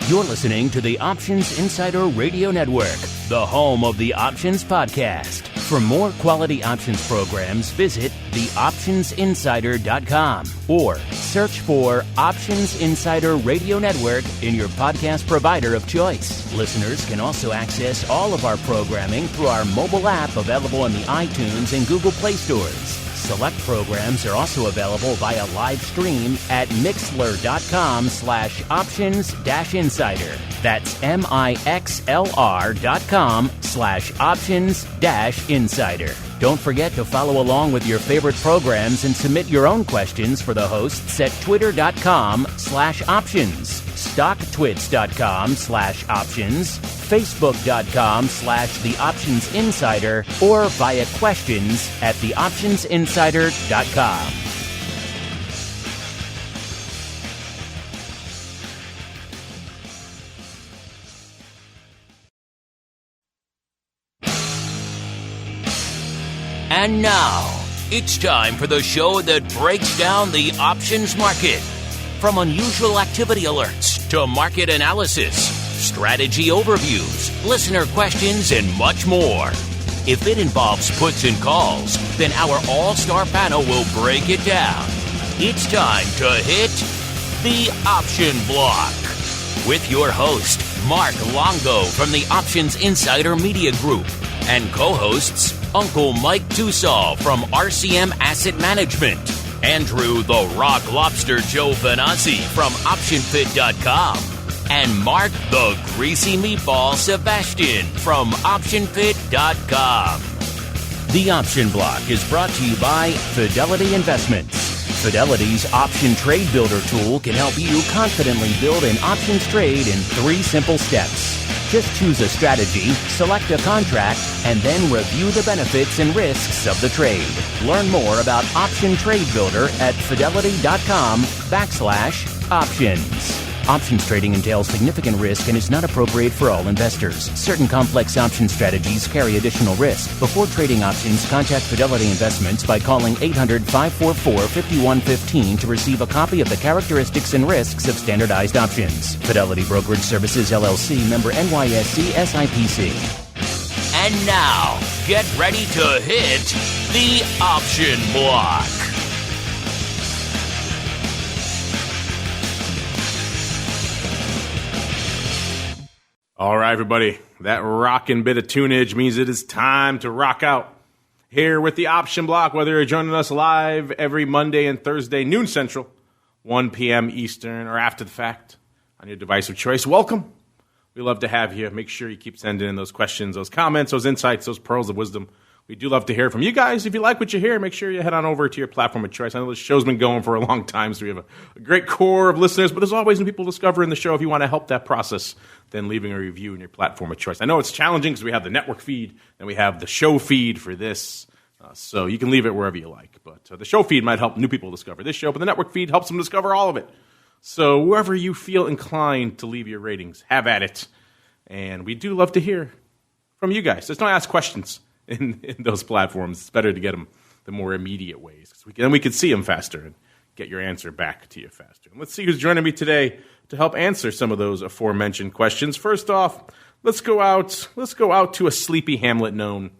You're listening to the Options Insider Radio Network, the home of the Options Podcast. For more quality options programs, visit theoptionsinsider.com or search for Options Insider Radio Network in your podcast provider of choice. Listeners can also access all of our programming through our mobile app available in the iTunes and Google Play stores. Select programs are also available via live stream at mixlr.com/options-insider. That's mixlr.com/options-insider. Don't forget to follow along with your favorite programs and submit your own questions for the hosts at twitter.com/options, stocktwits.com/options, facebook.com/theoptionsinsider, or via questions at theoptionsinsider.com. And now, it's time for the show that breaks down the options market. From unusual activity alerts to market analysis, strategy overviews, listener questions, and much more. If it involves puts and calls, then our all-star panel will break it down. It's time to hit the Option Block with your host, Mark Longo from the Options Insider Media Group, and co-hosts Uncle Mike TOSAW from RCM Asset Management, Andrew the Rock Lobster GIOVINAZZI from OptionFit.com, and Mark the Greasy Meatball Sebastian from OptionFit.com. The Option Block is brought to you by Fidelity Investments. Fidelity's Option Trade Builder tool can help you confidently build an options trade in 3 simple steps. Just choose a strategy, select a contract, and then review the benefits and risks of the trade. Learn more about Option Trade Builder at fidelity.com/options. Options trading entails significant risk and is not appropriate for all investors. Certain complex option strategies carry additional risk. Before trading options, contact Fidelity Investments by calling 800-544-5115 to receive a copy of the characteristics and risks of standardized options. Fidelity Brokerage Services, LLC, member NYSE SIPC. And now, get ready to hit the Option Block. All right, everybody, that rockin' bit of tunage means it is time to rock out here with the Option Block, whether you're joining us live every Monday and Thursday, noon Central, 1 p.m. Eastern, or after the fact on your device of choice. Welcome. We love to have you. Make sure you keep sending in those questions, those comments, those insights, those pearls of wisdom. We do love to hear from you guys. If you like what you hear, make sure you head on over to your platform of choice. I know this show's been going for a long time, so we have a great core of listeners, but there's always new people discovering the show. If you want to help that process, then leaving a review in your platform of choice. I know it's challenging because we have the network feed, and we have the show feed for this, so you can leave it wherever you like. But the show feed might help new people discover this show, but the network feed helps them discover all of it. So wherever you feel inclined to leave your ratings, have at it. And we do love to hear from you guys. Just don't ask questions in those platforms. It's better to get them the more immediate ways. Then we can see them faster and get your answer back to you faster. And let's see who's joining me today to help answer some of those aforementioned questions. First off, let's go out to a sleepy hamlet known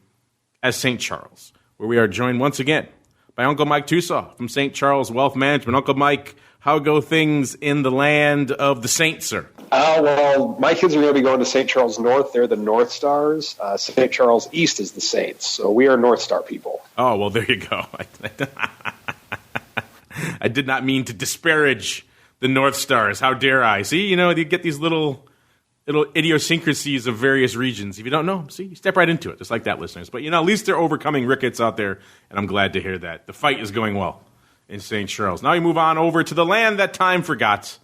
as St. Charles, where we are joined once again by Uncle Mike TOSAW from St. Charles Wealth Management. Uncle Mike, how go things in the land of the Saints, sir? Well, my kids are going to be going to St. Charles North. They're the North Stars. St. Charles East is the Saints. So we are North Star people. Oh, well, there you go. I did not mean to disparage the North Stars. How dare I? See, you get these little idiosyncrasies of various regions. If you don't know, see, you step right into it, just like that, listeners. But, at least they're overcoming rickets out there, and I'm glad to hear that. The fight is going well in St. Charles. Now we move on over to the land that time forgot,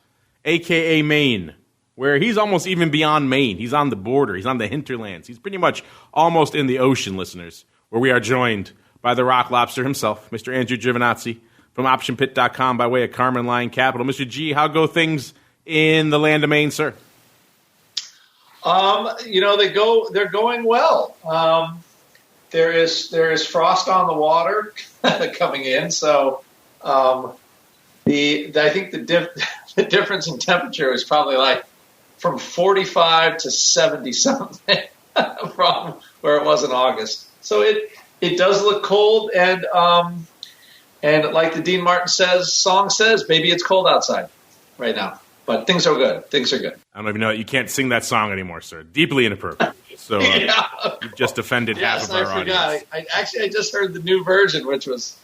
a.k.a. Maine, where he's almost even beyond Maine. He's on the border. He's on the hinterlands. He's pretty much almost in the ocean, listeners, where we are joined by the rock lobster himself, Mr. Andrew Giovinazzi from OptionPit.com by way of Carmen Line Capital. Mr. G, how go things in the land of Maine, sir? They're going well. There is frost on the water coming in, so I think the difference in temperature is probably like from 45 to 70 something from where it was in August. So it does look cold, and like the Dean Martin song says, maybe it's cold outside right now. But things are good. Things are good. I don't even know. You can't sing that song anymore, sir. Deeply inappropriate. So you've just offended half of our audience. I just heard the new version, which was,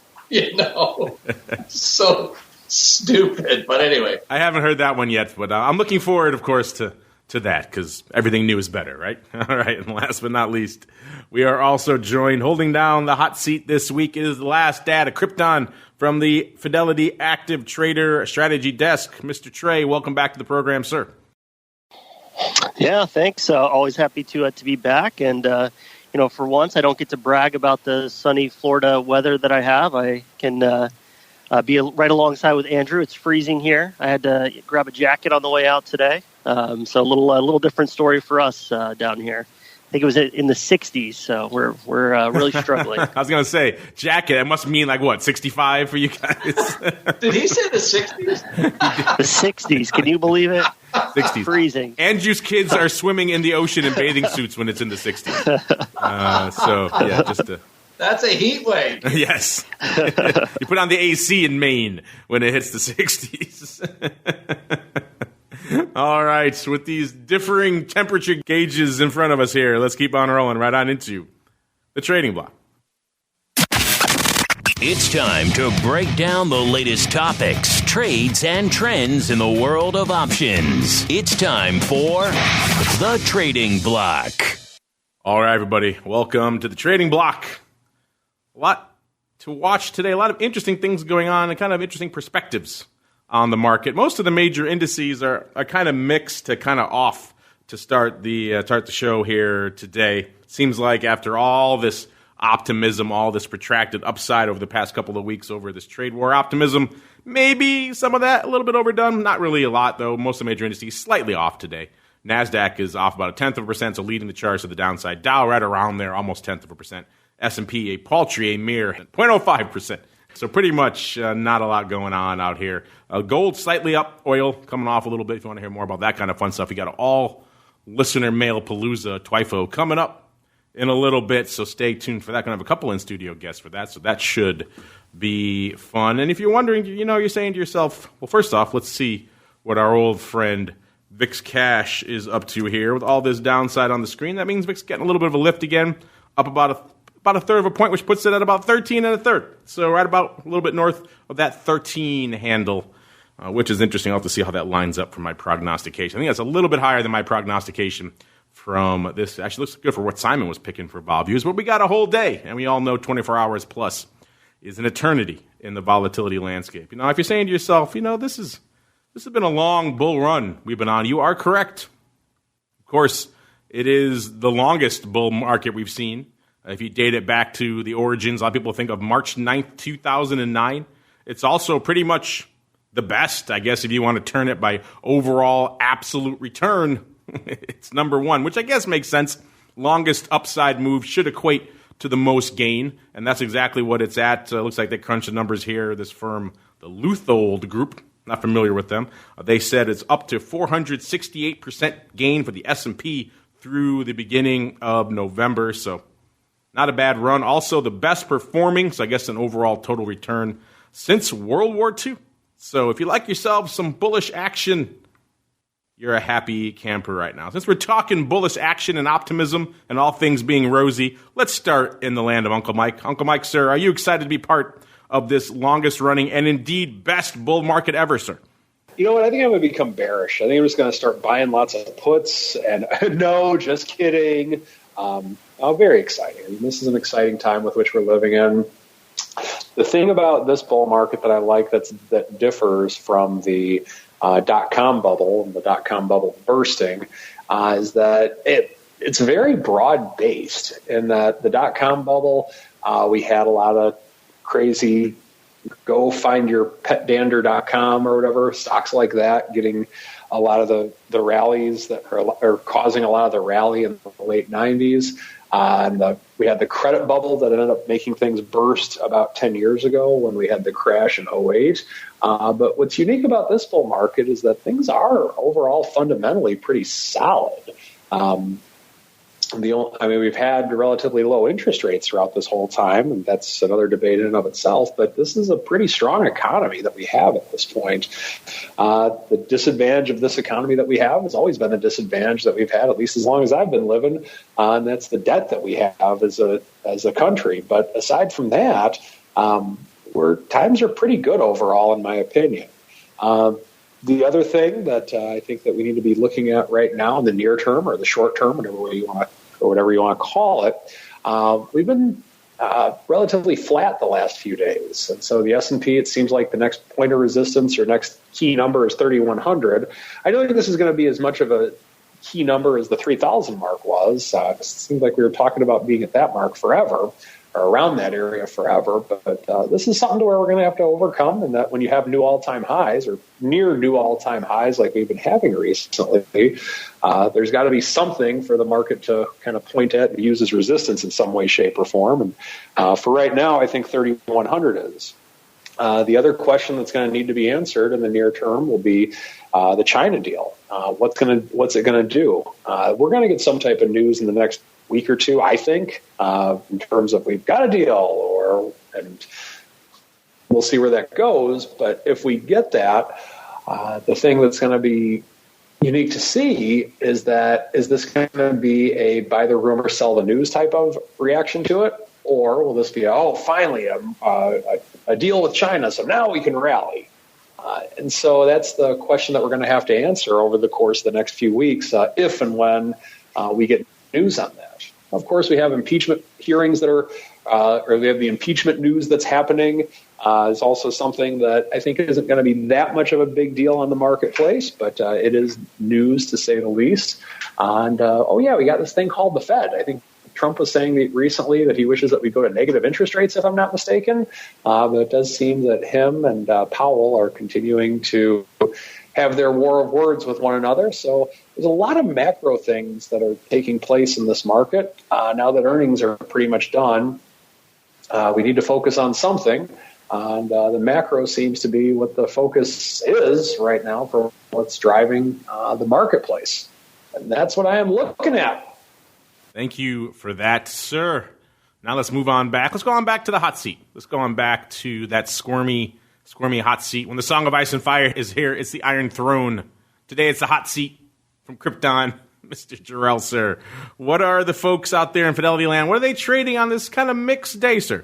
so stupid. But anyway. I haven't heard that one yet, but I'm looking forward, of course, to that, because everything new is better, right? All right, and last but not least, we are also joined, holding down the hot seat this week, is the last data Krypton from the Fidelity Active Trader Strategy Desk. Mr. Trey, welcome back to the program, sir. Yeah, thanks. Always happy to be back. And, for once, I don't get to brag about the sunny Florida weather that I have. I can be right alongside with Andrew. It's freezing here. I had to grab a jacket on the way out today. So a little different story for us down here. I think it was in the 60s, so we're really struggling. I was going to say, jacket, that must mean 65 for you guys? Did he say the 60s? The 60s, can you believe it? 60s. Freezing. Andrew's kids are swimming in the ocean in bathing suits when it's in the 60s. That's a heat wave. Yes. You put on the AC in Maine when it hits the 60s. All right, with these differing temperature gauges in front of us here, let's keep on rolling right on into the trading block. It's time to break down the latest topics, trades, and trends in the world of options. It's time for the trading block. All right, everybody, welcome to the trading block. A lot to watch today, a lot of interesting things going on and kind of interesting perspectives on the market. Most of the major indices are kind of mixed to kind of off to start the show here today. Seems like after all this optimism, all this protracted upside over the past couple of weeks over this trade war optimism, maybe some of that a little bit overdone. Not really a lot, though. Most of the major indices slightly off today. NASDAQ is off about 0.1%, so leading the charts to the downside. Dow right around there, almost 0.1%. S&P a paltry, a mere 0.05%. So pretty much not a lot going on out here. Gold slightly up, oil coming off a little bit. If you want to hear more about that kind of fun stuff, you got an all-listener mail palooza, TWIFO, coming up in a little bit. So stay tuned for that. Going to have a couple in-studio guests for that, so that should be fun. And if you're wondering, you're saying to yourself, well, first off, let's see what our old friend VIX Cash is up to here. With all this downside on the screen, that means VIX getting a little bit of a lift again, up about a third of a point, which puts it at about 13 1/3. So right about a little bit north of that 13 handle, which is interesting. I'll have to see how that lines up for my prognostication. I think that's a little bit higher than my prognostication from this. Actually looks good for what Simon was picking for vol views, but we got a whole day, and we all know 24 hours plus is an eternity in the volatility landscape. If you're saying to yourself, this has been a long bull run we've been on, you are correct. Of course, it is the longest bull market we've seen. If you date it back to the origins, a lot of people think of March 9th, 2009. It's also pretty much the best, I guess, if you want to turn it by overall absolute return. It's number one, which I guess makes sense. Longest upside move should equate to the most gain, and that's exactly what it's at. Looks like they crunched the numbers here. This firm, the Luthold Group, not familiar with them. They said it's up to 468% gain for the S&P through the beginning of November, so not a bad run. Also the best performing, so I guess an overall total return since World War II. So if you like yourself some bullish action, you're a happy camper right now. Since we're talking bullish action and optimism and all things being rosy, let's start in the land of Uncle Mike. Uncle Mike, sir, are you excited to be part of this longest running and indeed best bull market ever, sir? You know what? I think I'm going to become bearish. I think I'm just going to start buying lots of puts. And no, just kidding. Very exciting. This is an exciting time with which we're living in. The thing about this bull market that I like that differs from the dot-com bubble and the dot-com bubble bursting is that it's very broad-based. In that the dot-com bubble, we had a lot of crazy go find your petdander.com or whatever, stocks like that, getting a lot of the rallies that are causing a lot of the rally in the late 90s. And We had the credit bubble that ended up making things burst about 10 years ago when we had the crash in '08. But what's unique about this bull market is that things are overall fundamentally pretty solid. We've had relatively low interest rates throughout this whole time, and that's another debate in and of itself, but this is a pretty strong economy that we have at this point. The disadvantage of this economy that we have has always been the disadvantage that we've had, at least as long as I've been living, and that's the debt that we have as a country. But aside from that, times are pretty good overall, in my opinion. The other thing that I think that we need to be looking at right now in the near term or the short term, whatever you want to call it, we've been relatively flat the last few days. And so the S&P, it seems like the next point of resistance or next key number is 3,100. I don't think this is going to be as much of a key number as the 3,000 mark was. It seems like we were talking about being at that mark forever, or around that area forever. But this is something to where we're going to have to overcome, and that when you have new all-time highs or near new all-time highs like we've been having recently, there's got to be something for the market to kind of point at and use as resistance in some way, shape, or form. And for right now, I think 3,100 is. The other question that's going to need to be answered in the near term will be the China deal. What's it going to do? We're going to get some type of news in the next week or two, I think, in terms of we've got a deal, and we'll see where that goes. But if we get that, the thing that's going to be unique to see is this going to be a buy the rumor, sell the news type of reaction to it? Or will this be, finally a deal with China, so now we can rally? And so that's the question that we're going to have to answer over the course of the next few weeks, if and when we get news on that. Of course, we have impeachment hearings that are, or we have the impeachment news that's happening. It's also something that I think isn't going to be that much of a big deal on the marketplace, but it is news to say the least. And, we got this thing called the Fed. I think Trump was saying recently that he wishes that we go to negative interest rates, if I'm not mistaken. But it does seem that him and Powell are continuing to have their war of words with one another. So there's a lot of macro things that are taking place in this market. Now that earnings are pretty much done, we need to focus on something. And the macro seems to be what the focus is right now for what's driving the marketplace. And that's what I am looking at. Thank you for that, sir. Now let's move on back. Let's go on back to the hot seat. Let's go on back to that squirmy hot seat. When the Song of Ice and Fire is here, it's the Iron Throne. Today it's the hot seat from Krypton, Mr. Jarrell, sir. What are the folks out there in Fidelity Land? What are they trading on this kind of mixed day, sir?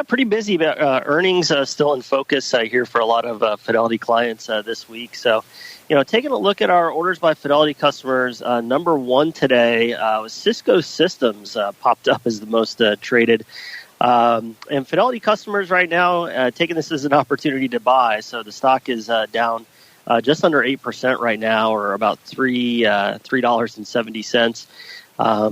Pretty busy. Earnings still in focus here for a lot of Fidelity clients this week. So, taking a look at our orders by Fidelity customers, number one today was Cisco Systems popped up as the most traded. And Fidelity customers right now taking this as an opportunity to buy. So the stock is down just under 8% right now, or about $3.70.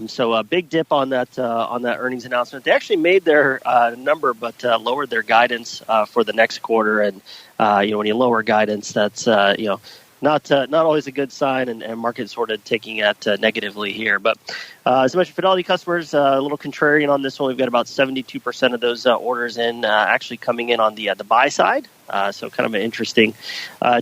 So a big dip on that earnings announcement. They actually made their number, but lowered their guidance for the next quarter. And when you lower guidance, that's not always a good sign, and market sort of taking it negatively here. But as I mentioned, Fidelity customers a little contrarian on this one. We've got about 72% of those orders in actually coming in on the buy side. So kind of an interesting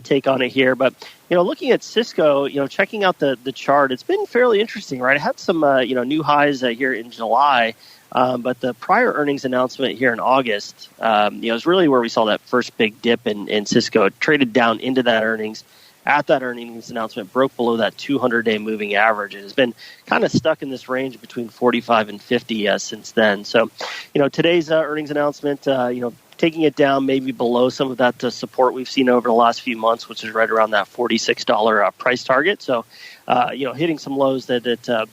take on it here. But looking at Cisco, checking out the chart, it's been fairly interesting, right? It had some new highs here in July. But the prior earnings announcement here in August, is really where we saw that first big dip in Cisco. It traded down into that earnings. At that earnings announcement, broke below that 200-day moving average. It has been kind of stuck in this range between 45 and 50 since then. So, today's earnings announcement, taking it down maybe below some of that support we've seen over the last few months, which is right around that $46 price target. So, hitting some lows that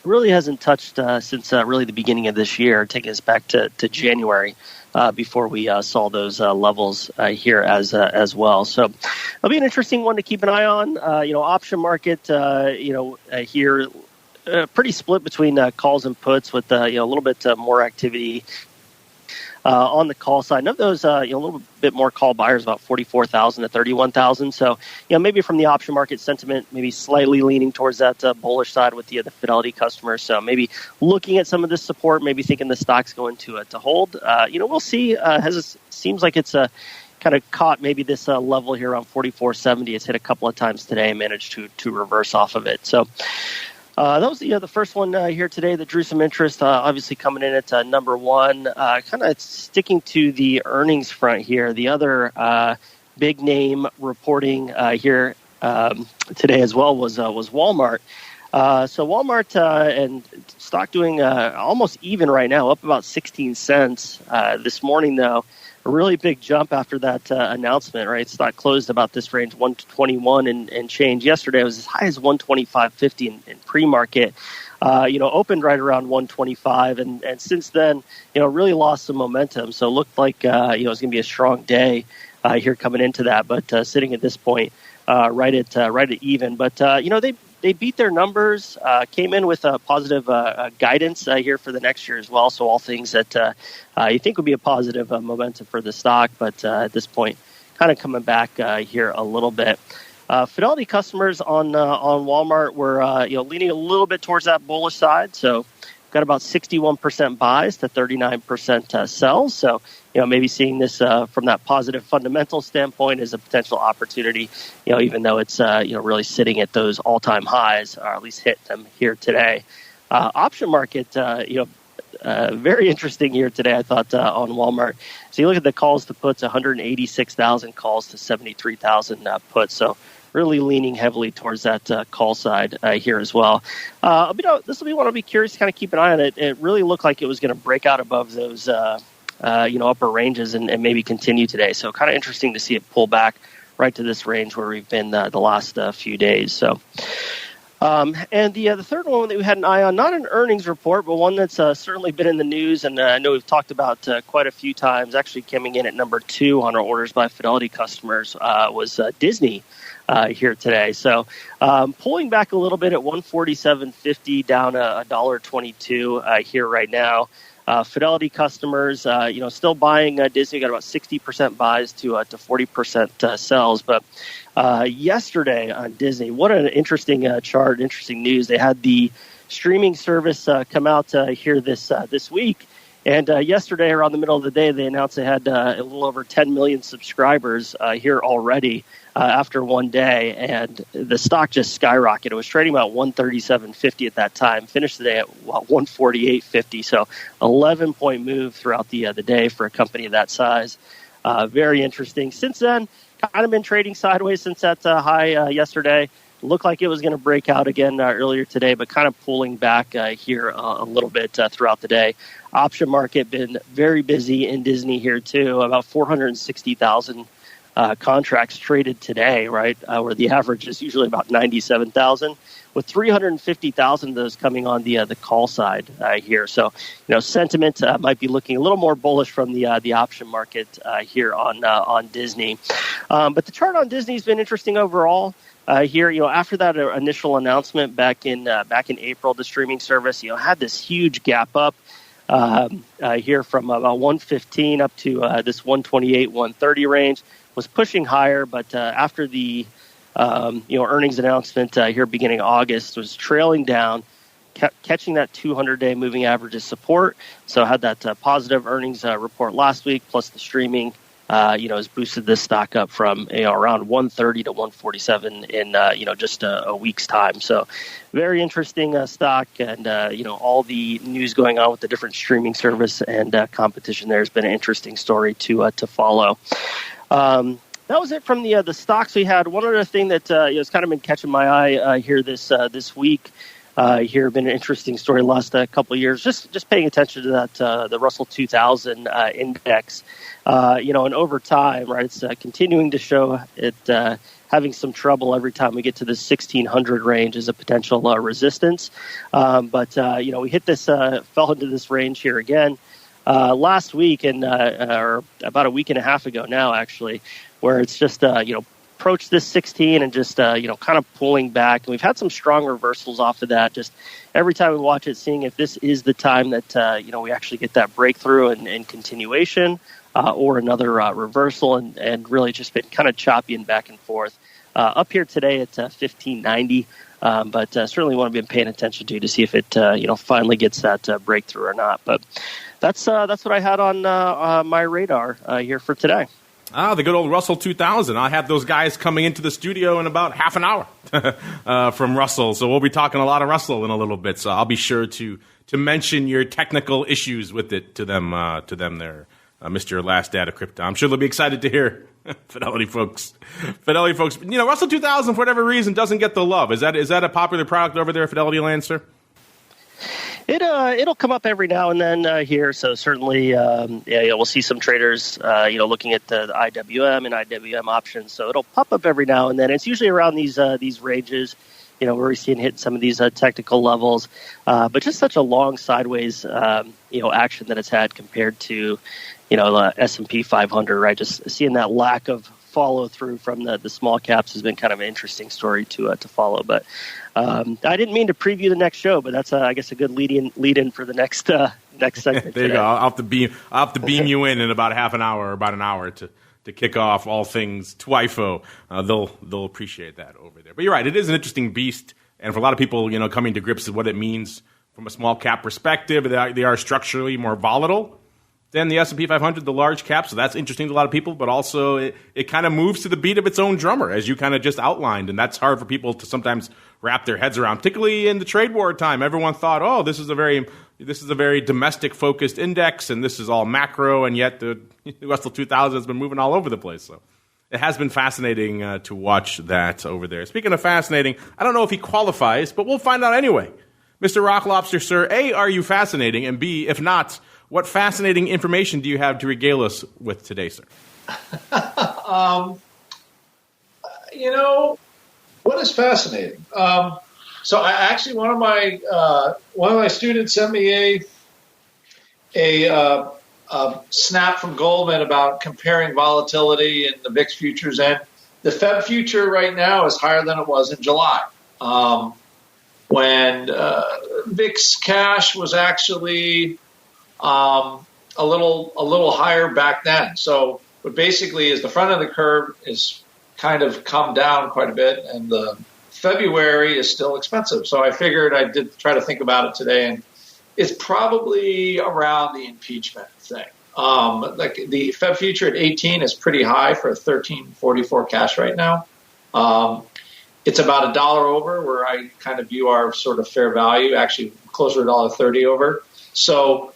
really hasn't touched since really the beginning of this year, taking us back to January. Before we saw those levels here as well. So it'll be an interesting one to keep an eye on. Option market, here pretty split between calls and puts with a little bit more activity on the call side. And of those, a little bit more call buyers, about 44,000 to 31,000. So, maybe from the option market sentiment, maybe slightly leaning towards that bullish side with the Fidelity customers. So maybe looking at some of this support, maybe thinking the stock's going to hold. We'll see. Seems like it's kind of caught maybe this level here around 44.70. It's hit a couple of times today and managed to reverse off of it. So that was the first one here today that drew some interest, obviously coming in at number one. Kind of sticking to the earnings front here. The other big name reporting here today as well was Walmart. So Walmart and stock doing almost even right now, up about 16 cents this morning, though. A really big jump after that announcement, right? Stock closed about this range, 121 and change. Yesterday it was as high as 125.50 in pre-market. Opened right around 125, and since then, really lost some momentum. So it looked like it was going to be a strong day here coming into that, but sitting at this point, right at even. But they beat their numbers, came in with a positive guidance here for the next year as well. So all things that you think would be a positive momentum for the stock, but at this point, kind of coming back here a little bit. Fidelity customers on Walmart were leaning a little bit towards that bullish side. So got about 61% buys to 39% sells. So maybe seeing this from that positive fundamental standpoint is a potential opportunity, even though it's, really sitting at those all-time highs, or at least hit them here today. Option market, very interesting here today, I thought, on Walmart. So you look at the calls to puts, 186,000 calls to 73,000 puts. So really leaning heavily towards that call side here as well. This will be one I'll be curious to kind of keep an eye on. It really looked like it was going to break out above those upper ranges and maybe continue today. So kind of interesting to see it pull back right to this range where we've been the last few days. So, and the third one that we had an eye on, not an earnings report, but one that's certainly been in the news, and I know we've talked about quite a few times, actually coming in at number 2 on our orders by Fidelity customers, was Disney here today. So pulling back a little bit at 147.50, down $1.22 here right now. Fidelity customers, still buying Disney. Got about 60% buys to 40% sells. But yesterday on Disney, what an interesting chart, interesting news. They had the streaming service come out here this week. And yesterday, around the middle of the day, they announced they had a little over 10 million subscribers here already after one day. And the stock just skyrocketed. It was trading about 137.50 at that time. Finished the day at 148.50. So 11-point move throughout the day for a company of that size. Very interesting. Since then, kind of been trading sideways since that high yesterday. Looked like it was going to break out again earlier today, but kind of pulling back here a little bit throughout the day. Option market been very busy in Disney here too. About 460,000 contracts traded today, right? Where the average is usually about 97,000, with 350,000 of those coming on the call side here. So, sentiment might be looking a little more bullish from the option market here on Disney. But the chart on Disney has been interesting overall. Here, after that initial announcement back in April, the streaming service, had this huge gap up here from about 115 up to this 128, 130 range. Was pushing higher, but after the earnings announcement here beginning of August, was trailing down, catching that 200-day moving average as support. So had that positive earnings report last week, plus the streaming. Has boosted this stock up from around 130 to 147 in just a week's time. So very interesting stock, and all the news going on with the different streaming service and competition there has been an interesting story to follow. That was it from the stocks we had. One other thing that has kind of been catching my eye here this week. Here been an interesting story the last couple of years. Just paying attention to that the Russell 2000 index. And over time, right, it's continuing to show it having some trouble every time we get to the 1600 range as a potential resistance. But we hit this, fell into this range here again last week, and or about a week and a half ago now, actually, where it's just approached this 16 and just, kind of pulling back. And we've had some strong reversals off of that. Just every time we watch it, seeing if this is the time that, we actually get that breakthrough and continuation or another reversal, and really just been kind of choppy and back and forth. Up here today at 1590, but certainly want to be paying attention to see if it, finally gets that breakthrough or not. But that's what I had on my radar here for today. The good old Russell 2000. I have those guys coming into the studio in about half an hour from Russell. So we'll be talking a lot of Russell in a little bit. So I'll be sure to mention your technical issues with it to them there, Mr. Last Data Crypto. I'm sure they'll be excited to hear. Fidelity folks. Russell 2000 for whatever reason doesn't get the love. Is that a popular product over there at Fidelity Land, sir? It'll come up every now and then here, so certainly, we'll see some traders, looking at the IWM and IWM options. So it'll pop up every now and then. It's usually around these ranges, where we're seeing hit some of these technical levels, but just such a long sideways, action that it's had compared to, the S&P 500, right? Just seeing that lack of follow through from the small caps has been kind of an interesting story to follow. But I didn't mean to preview the next show, but that's I guess a good lead in for the next segment. There you go. I'll have to beam you in about half an hour or about an hour to kick off all things TWIFO. They'll appreciate that over there. But you're right, it is an interesting beast, and for a lot of people, coming to grips with what it means from a small cap perspective, they are structurally more volatile than the S&P 500, the large cap, so that's interesting to a lot of people, but also it kind of moves to the beat of its own drummer, as you kind of just outlined, and that's hard for people to sometimes wrap their heads around, particularly in the trade war time. Everyone thought, this is a very domestic-focused index, and this is all macro, and yet the Russell 2000 has been moving all over the place, so it has been fascinating to watch that over there. Speaking of fascinating, I don't know if he qualifies, but we'll find out anyway. Mr. Rock Lobster, sir, A, are you fascinating, and B, if not, what fascinating information do you have to regale us with today, sir? What is fascinating? So I actually one of my students sent me a snap from Goldman about comparing volatility in the VIX futures, and the Fed future right now is higher than it was in July, when VIX cash was actually a little higher back then. So what basically is the front of the curve is kind of come down quite a bit, and the February is still expensive. So I figured I did try to think about it today, and it's probably around the impeachment thing. Like the Fed future at 18 is pretty high for a 13.44 cash right now. It's about $1 over, where I kind of view our sort of fair value, actually closer to $1.30 over. So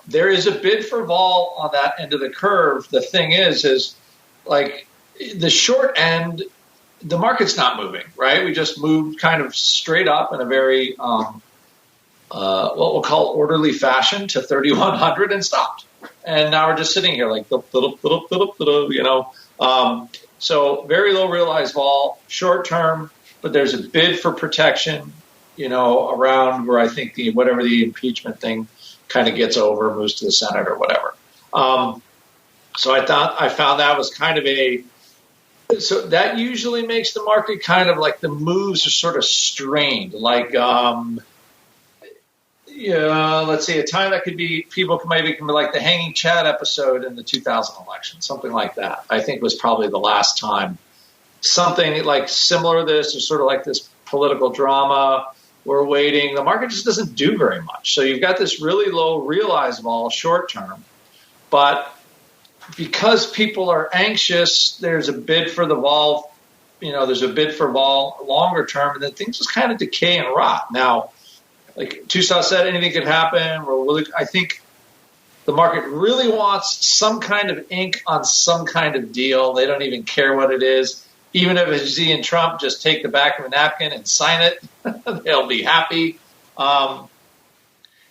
there is a bid for vol on that end of the curve. The thing is like the short end, the market's not moving, right? We just moved kind of straight up in a very, what we'll call orderly fashion to 3,100 and stopped. And now we're just sitting here like, so very low realized vol, short term, but there's a bid for protection, around where I think whatever the impeachment thing kind of gets over, moves to the Senate or whatever. So I found that was kind of so that usually makes the market kind of like the moves are sort of strained. Like, let's see, a time that could be, people can maybe be like the Hanging Chad episode in the 2000 election, something like that. I think was probably the last time something like similar to this, or sort of like this political drama. We're waiting. The market just doesn't do very much. So you've got this really low realized vol short term, but because people are anxious, there's a bid for the vol, there's a bid for vol longer term, and then things just kind of decay and rot. Now, like TOSAW said, anything could happen. I think the market really wants some kind of ink on some kind of deal. They don't even care what it is. Even if it's Z and Trump, just take the back of a napkin and sign it. They'll be happy. And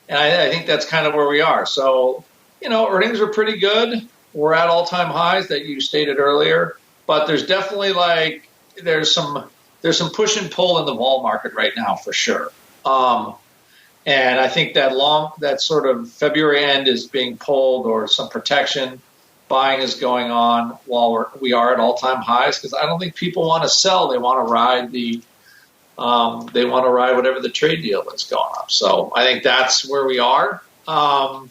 I think that's kind of where we are. So, earnings are pretty good. We're at all-time highs that you stated earlier. But there's definitely there's some push and pull in the vol market right now for sure. And I think that sort of February end is being pulled, or some protection. buying is going on while we are at all-time highs, because I don't think people want to sell. They want to ride whatever the trade deal is going up. So I think that's where we are. I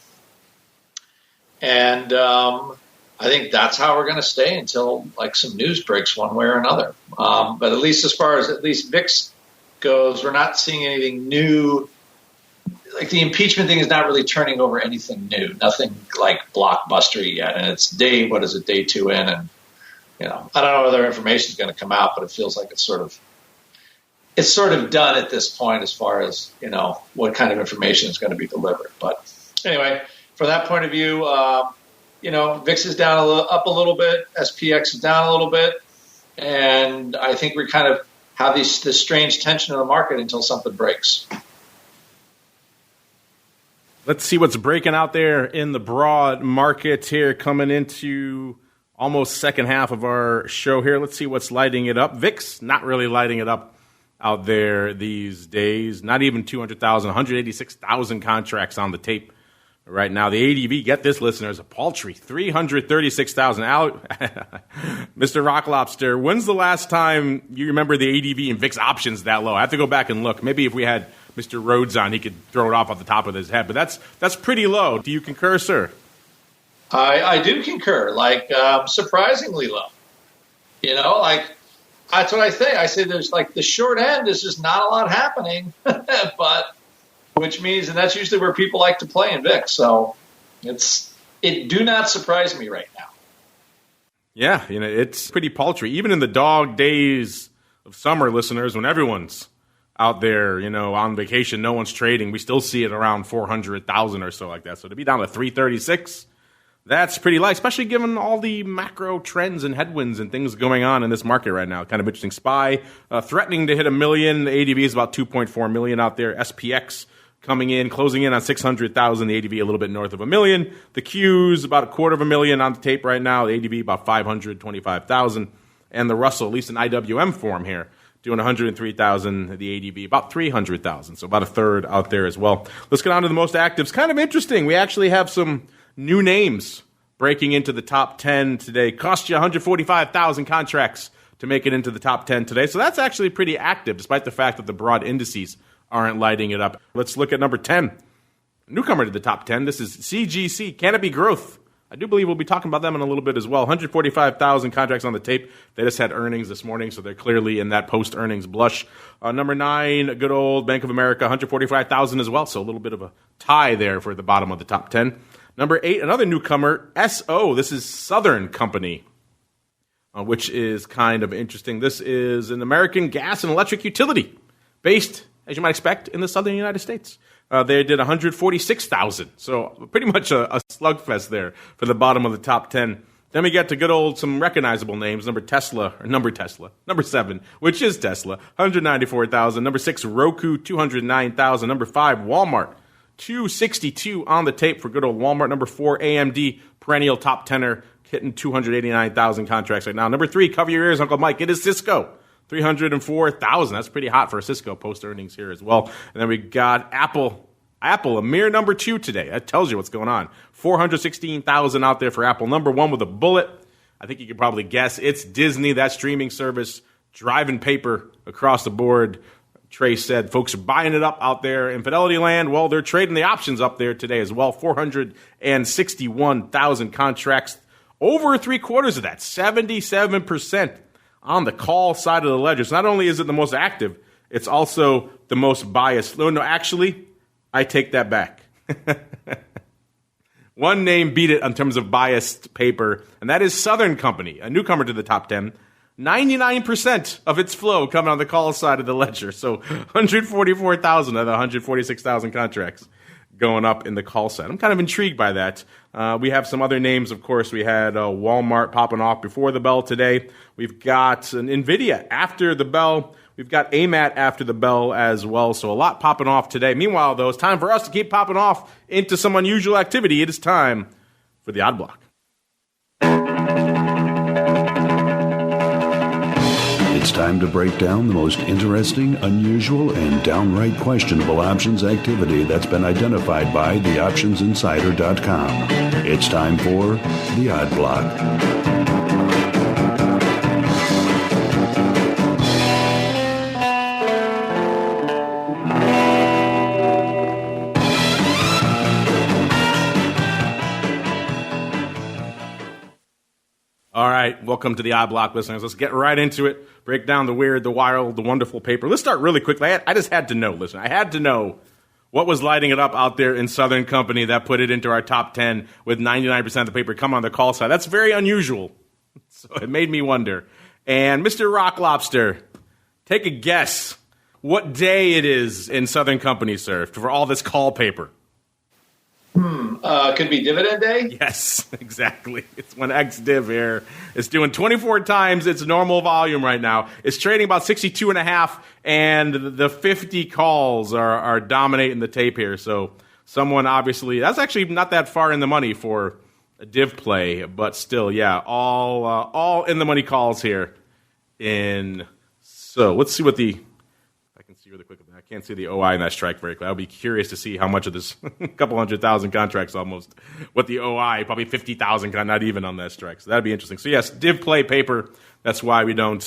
think that's how we're going to stay until like some news breaks one way or another. But at least as far as at least VIX goes, we're not seeing anything new. Like the impeachment thing is not really turning over anything new, nothing like blockbuster yet. And it's day 2 in, and I don't know whether information is going to come out, but it feels like it's sort of done at this point as far as what kind of information is going to be delivered. But anyway, from that point of view, VIX is down up a little bit, SPX is down a little bit, and I think we kind of have this strange tension in the market until something breaks. Let's see what's breaking out there in the broad market here coming into almost second half of our show here. Let's see what's lighting it up. VIX not really lighting it up out there these days. Not even 200,000, 186,000 contracts on the tape right now. The ADV, get this, listeners, a paltry 336,000. Mr. Rock Lobster, when's the last time you remember the ADV and VIX options that low? I have to go back and look. Maybe if we had Mr. Rhodes on, he could throw it off the top of his head. But that's pretty low. Do you concur, sir? I do concur. Surprisingly low. That's what I say. I say there's the short end is just not a lot happening, but which means, and that's usually where people like to play in VIX. So it do not surprise me right now. Yeah, it's pretty paltry. Even in the dog days of summer, listeners, when everyone's out there, on vacation, no one's trading, we still see it around 400,000 or so like that. So to be down to 336, that's pretty light, especially given all the macro trends and headwinds and things going on in this market right now. Kind of interesting. SPY threatening to hit 1 million. The ADV is about 2.4 million out there. SPX coming in, closing in on 600,000. The ADV a little bit north of 1 million. The Q's about 250,000 on the tape right now. The ADV about 525,000. And the Russell, at least in IWM form here, doing 103,000, the ADV about 300,000, so about a third out there as well. Let's get on to the most actives. Kind of interesting. We actually have some new names breaking into the top 10 today. Cost you 145,000 contracts to make it into the top 10 today, so that's actually pretty active, despite the fact that the broad indices aren't lighting it up. Let's look at number 10. Newcomer to the top 10. This is CGC, Canopy Growth. I do believe we'll be talking about them in a little bit as well. 145,000 contracts on the tape. They just had earnings this morning, so they're clearly in that post-earnings blush. Number 9, good old Bank of America, 145,000 as well, so a little bit of a tie there for the bottom of the top 10. Number 8, another newcomer, SO. This is Southern Company, which is kind of interesting. This is an American gas and electric utility based, as you might expect, in the southern United States. They did 146,000, so pretty much a slugfest there for the bottom of the top 10. Then we get to good old, some recognizable names. Number 7, which is Tesla, 194,000. Number 6, Roku, 209,000. Number 5, Walmart, 262 on the tape for good old Walmart. Number 4, AMD, perennial top 10er, hitting 289,000 contracts right now. Number 3, cover your ears, Uncle Mike, it is Cisco. 304,000. That's pretty hot for a Cisco post-earnings here as well. And then we got Apple, a mere number 2 today. That tells you what's going on. 416,000 out there for Apple. Number 1 with a bullet. I think you could probably guess. It's Disney, that streaming service, driving paper across the board. Trey said folks are buying it up out there in Fidelity land. Well, they're trading the options up there today as well. 461,000 contracts. Over 3/4 of that, 77%. On the call side of the ledger. So not only is it the most active, it's also the most biased. No, actually, I take that back. One name beat it in terms of biased paper, and that is Southern Company, a newcomer to the top 10. 99% of its flow coming on the call side of the ledger. So 144,000 of the 146,000 contracts going up in the call set. I'm kind of intrigued by that. We have some other names, of course. We had Walmart popping off before the bell today. We've got an NVIDIA after the bell. We've got AMAT after the bell as well. So a lot popping off today. Meanwhile, though, it's time for us to keep popping off into some unusual activity. It is time for the Odd Block. It's time to break down the most interesting, unusual, and downright questionable options activity that's been identified by theoptionsinsider.com. It's time for the Odd Block. All right, welcome to the Odd Block, listeners. Let's get right into it. Break down the weird, the wild, the wonderful paper. Let's start really quickly. I just had to know, listen, I had to know what was lighting it up out there in Southern Company that put it into our top 10 with 99% of the paper come on the call side. That's very unusual. So it made me wonder. And Mr. Rock Lobster, take a guess what day it is in Southern Company, sir, for all this call paper. Could be dividend day? Yes, exactly. It's when XDiv here is doing 24 times its normal volume right now. It's trading about 62.5, and the 50 calls are dominating the tape here. So someone obviously, that's actually not that far in the money for a div play, but still, yeah, all in the money calls here. So let's see what I can see really quick. I can't see the OI in that strike very clearly. I'll be curious to see how much of this couple 100,000 contracts almost, what the OI, probably 50,000, not even on that strike. So that'd be interesting. So yes, div play paper. That's why we don't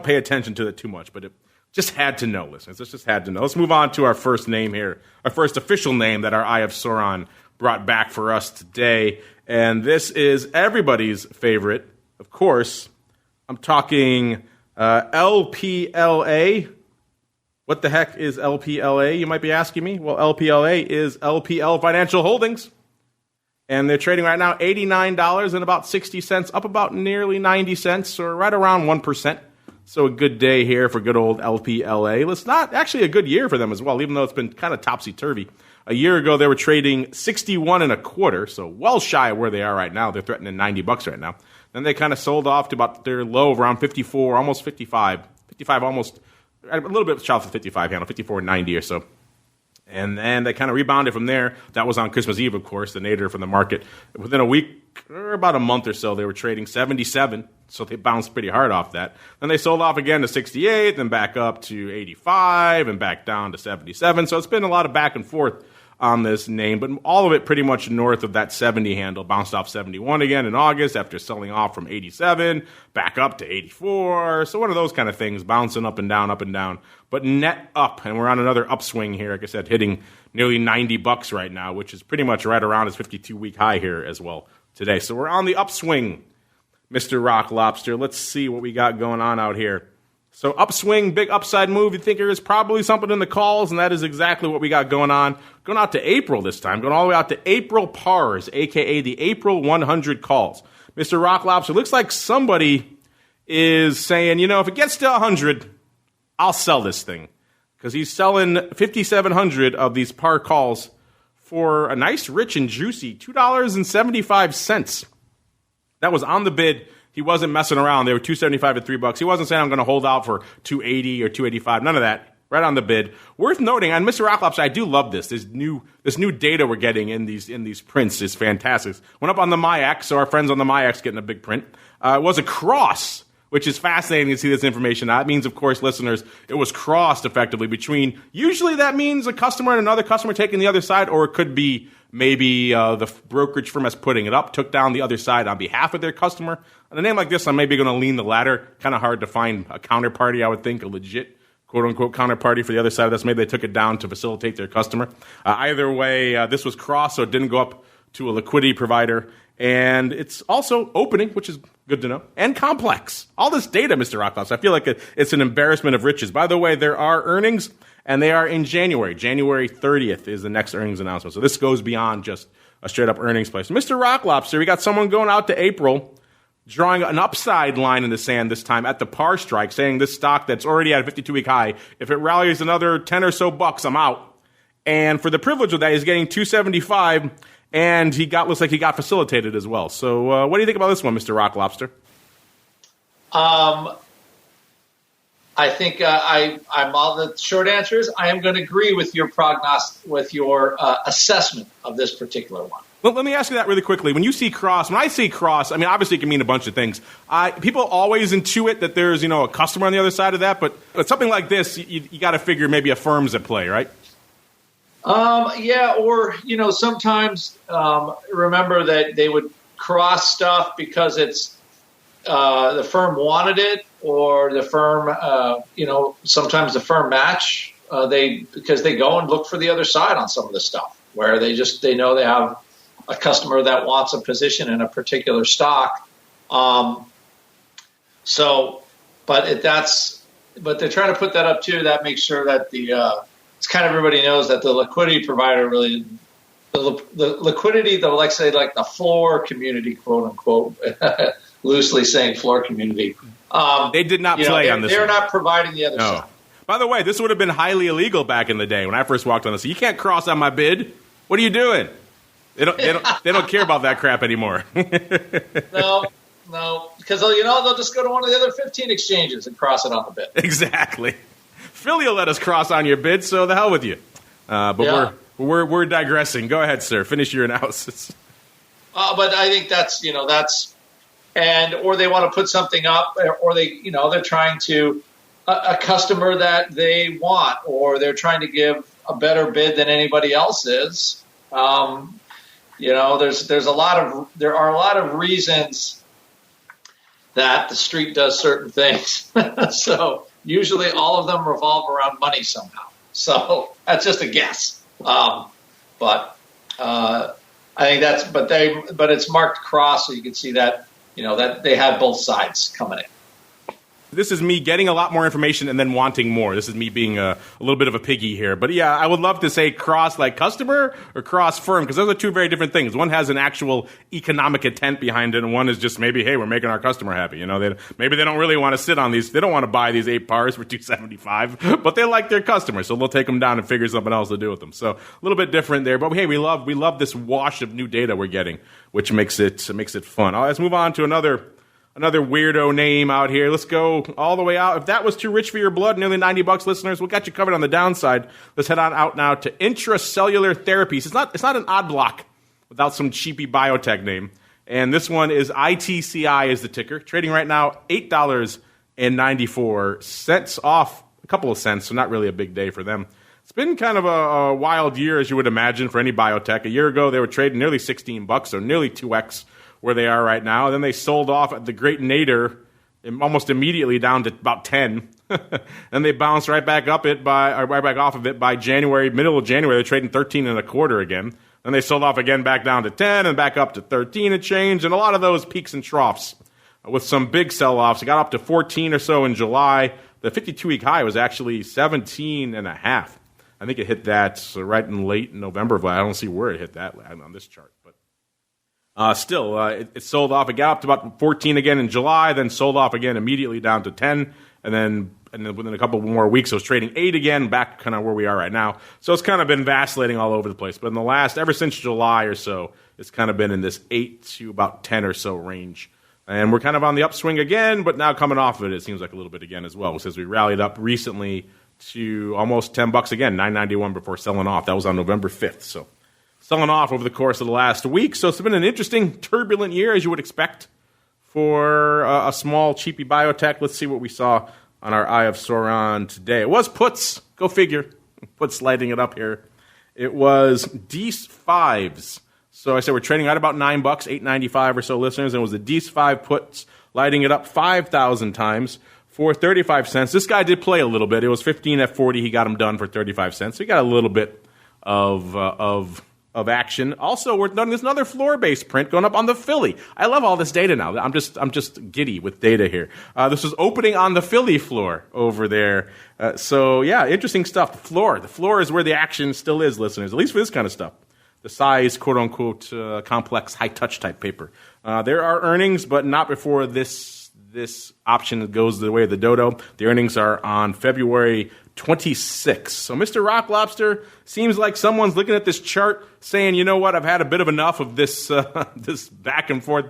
pay attention to it too much, but it just had to know, listeners. It's just had to know. Let's move on to our first name here, our first official name that our Eye of Sauron brought back for us today. And this is everybody's favorite, of course. I'm talking LPLA. What the heck is LPLA, you might be asking me? Well, LPLA is LPL Financial Holdings. And they're trading right now $89 and about 60 cents, up about nearly 90 cents, or right around 1%. So a good day here for good old LPLA. It's not actually a good year for them as well, even though it's been kind of topsy-turvy. A year ago, they were trading 61 and a quarter, so well shy of where they are right now. They're threatening $90 right now. Then they kind of sold off to about their low of around 54, almost 55, almost a little bit south of 55 handle, 54.90 or so. And then they kind of rebounded from there. That was on Christmas Eve, of course, the nadir from the market. Within a week, or about a month or so, they were trading 77, so they bounced pretty hard off that. Then they sold off again to 68, then back up to 85, and back down to 77. So it's been a lot of back and forth on this name, but all of it pretty much north of that 70 handle. Bounced off 71 again in August after selling off from 87, back up to 84. So one of those kind of things, bouncing up and down, but net up. And we're on another upswing here, like I said, hitting nearly $90 right now, which is pretty much right around its 52-week high here as well today. So we're on the upswing, Mr. Rock Lobster. Let's see what we got going on out here. So upswing, big upside move. You think there is probably something in the calls, and that is exactly what we got going on. Going out to April this time, going all the way out to April pars, a.k.a. the April 100 calls. Mr. Rock Lobster, looks like somebody is saying, if it gets to 100, I'll sell this thing. Because he's selling 5,700 of these par calls for a nice, rich, and juicy $2.75. That was on the bid. He wasn't messing around. They were $2.75 to $3. He wasn't saying I'm going to hold out for $2.80 or $2.85. None of that. Right on the bid. Worth noting, and Mr. Rock Lobster, I do love this. This new data we're getting in these prints is fantastic. Went up on the MyX, so our friends on the MyX getting a big print. It was a cross, which is fascinating to see this information. That means, of course, listeners, it was crossed effectively between. Usually that means a customer and another customer taking the other side, or it could be maybe the brokerage firm that's putting it up took down the other side on behalf of their customer. On a name like this, I'm maybe going to lean the latter. Kind of hard to find a counterparty, I would think, a legit quote-unquote counterparty for the other side of this. Maybe they took it down to facilitate their customer. Either way, this was crossed, so it didn't go up to a liquidity provider. And it's also opening, which is good to know, and complex. All this data, Mr. Rockhouse, I feel like it's an embarrassment of riches. By the way, there are earnings, and they are in January. January 30th is the next earnings announcement. So this goes beyond just a straight-up earnings place. Mr. Rock Lobster, we got someone going out to April, drawing an upside line in the sand this time at the par strike, saying this stock that's already at a 52-week high, if it rallies another 10 or so bucks, I'm out. And for the privilege of that, he's getting $2.75, and looks like he got facilitated as well. So what do you think about this one, Mr. Rock Lobster? I think I'm all the short answer is I am going to agree with your assessment of this particular one. Well, let me ask you that really quickly. When you see cross, when I say cross, I mean, obviously it can mean a bunch of things. People always intuit that there's, a customer on the other side of that, but something like this, you got to figure maybe a firm's at play, right? Yeah, or, sometimes remember that they would cross stuff because it's the firm wanted it, or the firm, sometimes the firm match, because they go and look for the other side on some of the stuff, where they know they have a customer that wants a position in a particular stock. But they're trying to put that up too. That makes sure that it's kind of everybody knows that the liquidity provider really, the liquidity, like the floor community, quote unquote, loosely saying floor community. They did not play on this. They're not providing the other side. By the way, this would have been highly illegal back in the day when I first walked on this. You can't cross on my bid. What are you doing? They don't care about that crap anymore. No, because they'll just go to one of the other 15 exchanges and cross it on the bid. Exactly. Philly will let us cross on your bid, so the hell with you. But we're digressing. Go ahead, sir. Finish your analysis. But I think that's or they want to put something up, or they're trying to a customer that they want, or they're trying to give a better bid than anybody else is. There are a lot of reasons that the street does certain things. So usually all of them revolve around money somehow. So that's just a guess. I think but it's marked cross, so you can see that, that they have both sides coming in. This is me getting a lot more information and then wanting more. This is me being a little bit of a piggy here. But yeah, I would love to say cross like customer or cross firm, because those are two very different things. One has an actual economic intent behind it, and one is just maybe, hey, we're making our customer happy. Maybe they don't really want to sit on these. They don't want to buy these 8 pars for $275, but they like their customers, so they'll take them down and figure something else to do with them. So a little bit different there. But hey, we love this wash of new data we're getting, which makes it fun. Let's move on to another weirdo name out here. Let's go all the way out. If that was too rich for your blood, nearly $90, listeners, we got you covered on the downside. Let's head on out now to intracellular therapies. It's not an odd block without some cheapy biotech name. And this one is ITCI is the ticker. Trading right now $8.94, off a couple of cents, so not really a big day for them. It's been kind of a wild year, as you would imagine, for any biotech. A year ago, they were trading nearly $16, so nearly 2x where they are right now. Then they sold off at the great nadir almost immediately down to about 10. And they bounced right back off of it by January, middle of January. They're trading 13.25 again. Then they sold off again back down to 10 and back up to 13 and change. And a lot of those peaks and troughs with some big sell-offs. It got up to 14 or so in July. The 52-week high was actually 17.5. I think it hit that right in late November. I don't see where it hit that on this chart, but still, it sold off. It got up to about 14 again in July, then sold off again immediately down to 10, and then within a couple more weeks, it was trading 8 again, back kind of where we are right now. So it's kind of been vacillating all over the place. But ever since July or so, it's kind of been in this 8 to about 10 or so range. And we're kind of on the upswing again, but now coming off of it, it seems like a little bit again as well, since we rallied up recently to almost $10 again, $9.91 before selling off. That was on November 5th, so selling off over the course of the last week. So it's been an interesting, turbulent year, as you would expect, for a small, cheapy biotech. Let's see what we saw on our Eye of Sauron today. It was puts. Go figure. Puts lighting it up here. It was D5s. So I said we're trading at about $9, $8.95 or so, listeners. And it was the D5 puts lighting it up 5,000 times for 35 cents. This guy did play a little bit. It was 15 F40. He got him done for 35 cents. So he got a little bit of action. Also, we're done. There's another floor-based print going up on the Philly. I love all this data now. I'm just giddy with data here. This was opening on the Philly floor over there. So yeah, interesting stuff. The floor is where the action still is, listeners. At least for this kind of stuff. The size, quote unquote, complex, high touch type paper. There are earnings, but not before this option goes the way of the dodo. The earnings are on February 26th. So Mr. Rock Lobster, seems like someone's looking at this chart saying, you know what, I've had a bit of enough of this this back and forth.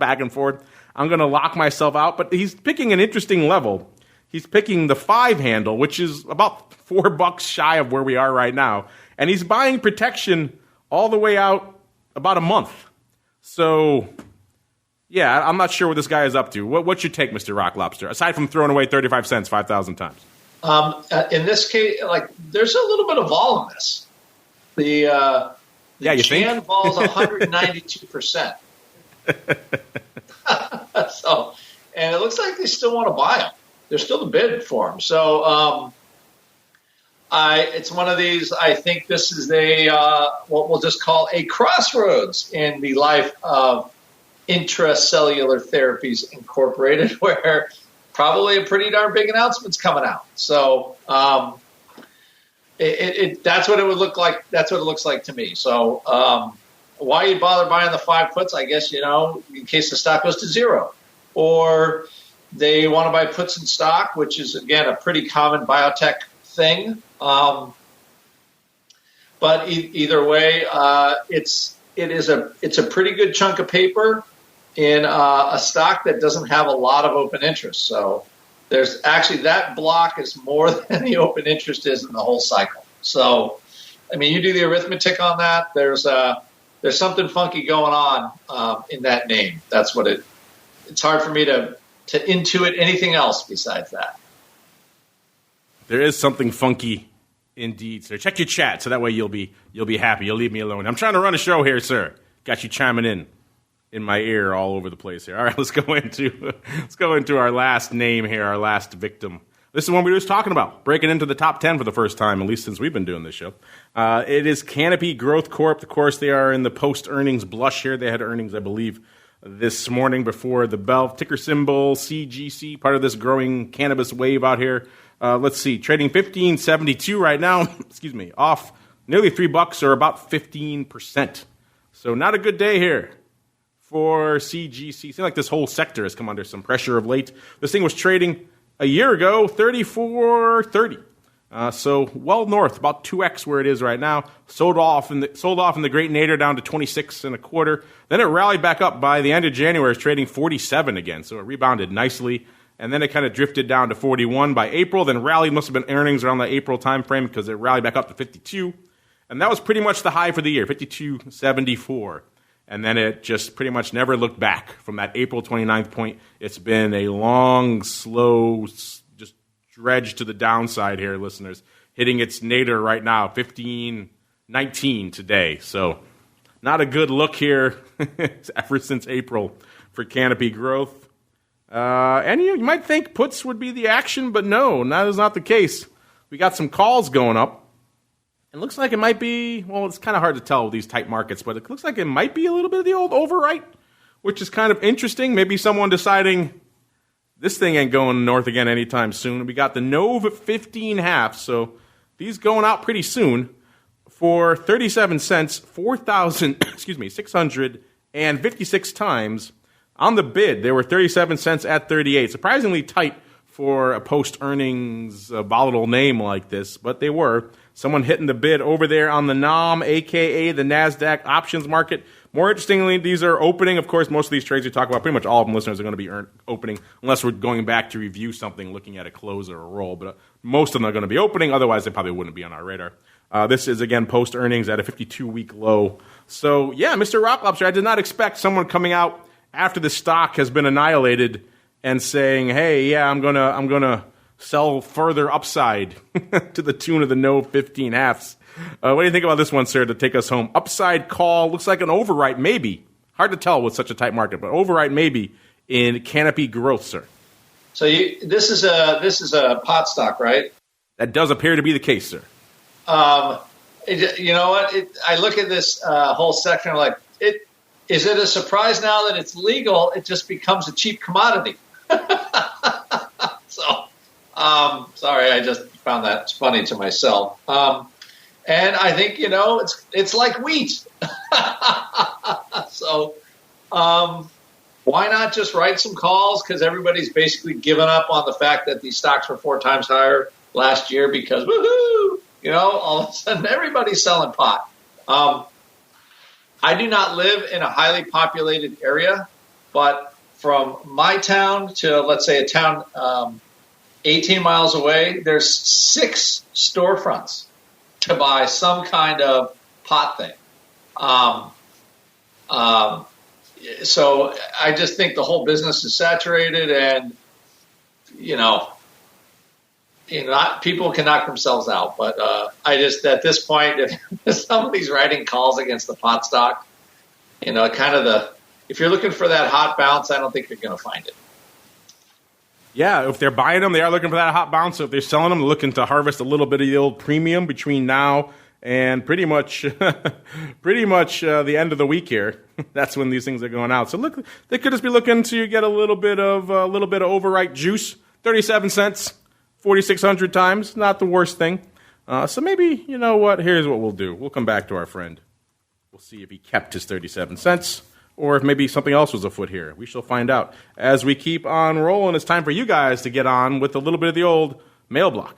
I'm going to lock myself out. But he's picking an interesting level. He's picking the 5 handle, which is about $4 shy of where we are right now. And he's buying protection all the way out about a month. So, yeah, I'm not sure what this guy is up to. What's your take, Mr. Rock Lobster, aside from throwing away 35 cents 5,000 times? In this case, there's a little bit of vol in this. The Jan vol is 192%. So, and it looks like they still want to buy them. They're still the bid for them. So, it's one of these. I think this is what we'll just call a crossroads in the life of Intracellular Therapies Incorporated, where probably a pretty darn big announcement's coming out. So that's what it would look like. That's what it looks like to me. So why you bother buying the 5 puts? I guess, in case the stock goes to zero, or they want to buy puts in stock, which is again a pretty common biotech thing. But either way, it's a pretty good chunk of paper in a stock that doesn't have a lot of open interest. So there's actually that block is more than the open interest is in the whole cycle. So, I mean, you do the arithmetic on that. There's something funky going on in that name. That's what it's hard for me to intuit anything else besides that. There is something funky indeed, sir. Check your chat so that way you'll be happy. You'll leave me alone. I'm trying to run a show here, sir. Got you chiming in my ear all over the place here. All right, let's go into our last name here, our last victim. This is one we were just talking about, breaking into the top 10 for the first time, at least since we've been doing this show. It is Canopy Growth Corp. Of course, they are in the post-earnings blush here. They had earnings, I believe, this morning before the bell. Ticker symbol CGC, part of this growing cannabis wave out here. Let's see, trading $15.72 right now. Excuse me, off nearly $3 or about 15%. So not a good day here for CGC. Seems like this whole sector has come under some pressure of late. This thing was trading a year ago, $34.30. So well north, about 2x where it is right now. Sold off in the Great Nadir down to 26.25. Then it rallied back up by the end of January, it's trading 47 again. So it rebounded nicely. And then it kind of drifted down to 41 by April. Then rallied, must have been earnings around the April time frame because it rallied back up to 52. And that was pretty much the high for the year, 52.74. And then it just pretty much never looked back from that April 29th point. It's been a long, slow, just dredge to the downside here, listeners. Hitting its nadir right now, 15.19 today. So not a good look here ever since April for Canopy Growth. And you might think puts would be the action, but no, that is not the case. We got some calls going up. It looks like it might be, well, it's kind of hard to tell with these tight markets, but it looks like it might be a little bit of the old overwrite, which is kind of interesting. Maybe someone deciding this thing ain't going north again anytime soon. We got the Nove 15 halves, so these going out pretty soon for 37 cents, 656 times. On the bid, they were 37 cents at 38. Surprisingly tight for a post-earnings volatile name like this, but they were. Someone hitting the bid over there on the NOM, a.k.a. the NASDAQ options market. More interestingly, these are opening. Of course, most of these trades we talk about, pretty much all of them listeners are going to be opening, unless we're going back to review something, looking at a close or a roll. But most of them are going to be opening. Otherwise, they probably wouldn't be on our radar. This is, again, post-earnings at a 52-week low. So, yeah, Mr. Rock Lobster, I did not expect someone coming out after the stock has been annihilated and saying, hey, yeah, I'm gonna sell further upside to the tune of the Nove 15 halves. What do you think about this one, sir, to take us home? Upside call, looks like an overwrite maybe. Hard to tell with such a tight market, but overwrite maybe in Canopy Growth, sir. So this is a pot stock, right? That does appear to be the case, sir. You know what? I look at this whole section like, is it a surprise now that it's legal? It just becomes a cheap commodity. So, sorry, I just found that funny to myself. And I think, it's like wheat. So, why not just write some calls? Because everybody's basically given up on the fact that these stocks were 4 times higher last year because, woohoo, all of a sudden everybody's selling pot. I do not live in a highly populated area, but from my town to, let's say, a town 18 miles away, there's 6 storefronts to buy some kind of pot thing. So I just think the whole business is saturated, and people can knock themselves out. But I just, at this point, if somebody's writing calls against the pot stock, if you're looking for that hot bounce, I don't think you're going to find it. Yeah, if they're buying them, they are looking for that hot bounce. So if they're selling them, they're looking to harvest a little bit of the old premium between now and pretty much the end of the week here. That's when these things are going out. So look, they could just be looking to get a little bit of overwrite juice. 37 cents, 4,600 times, not the worst thing. So maybe, you know what? Here's what we'll do. We'll come back to our friend. We'll see if he kept his 37 cents. Or if maybe something else was afoot here. We shall find out. As we keep on rolling, it's time for you guys to get on with a little bit of the old mail block.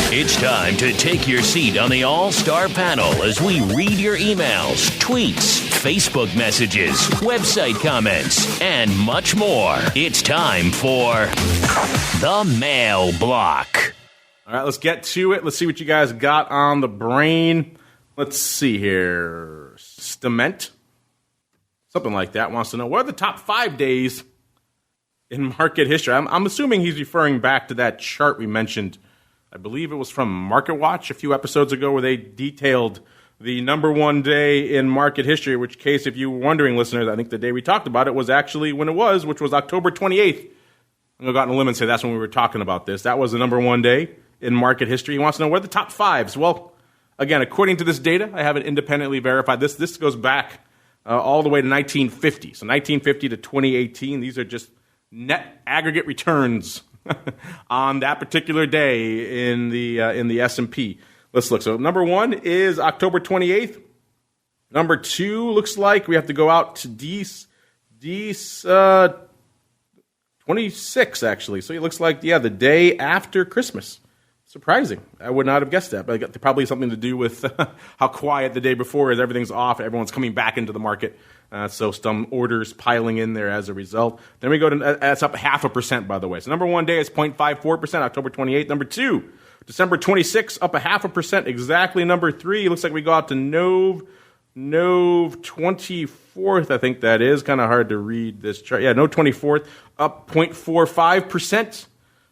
It's time to take your seat on the All-Star panel as we read your emails, tweets, Facebook messages, website comments, and much more. It's time for the mail block. All right, let's get to it. Let's see what you guys got on the brain. Let's see here. Stement, something like that, wants to know, what are the top 5 days in market history? I'm assuming he's referring back to that chart we mentioned. I believe it was from Market Watch a few episodes ago where they detailed the number one day in market history, in which case, if you were wondering, listeners, I think the day we talked about it was actually when it was, which was October 28th. I'm going to go out on a limb and say that's when we were talking about this. That was the number one day in market history. He wants to know, what are the top 5s? Well, again, according to this data, I haven't independently verified this. This goes back all the way to 1950. So 1950 to 2018, these are just net aggregate returns on that particular day in the S&P. Let's look. So number 1 is October 28th. Number 2 looks like we have to go out to 26, actually. So it looks like, the day after Christmas. Surprising. I would not have guessed that, but probably something to do with how quiet the day before is. Everything's off. Everyone's coming back into the market. So some orders piling in there as a result. Then we go to, that's up 0.5%, by the way. So number 1 day is 0.54%, October 28th. Number 2, December 26th, up 0.5%, exactly. Number 3, looks like we go out to Nov 24th, I think that is. Kind of hard to read this chart. Yeah, Nov 24th, up 0.45%.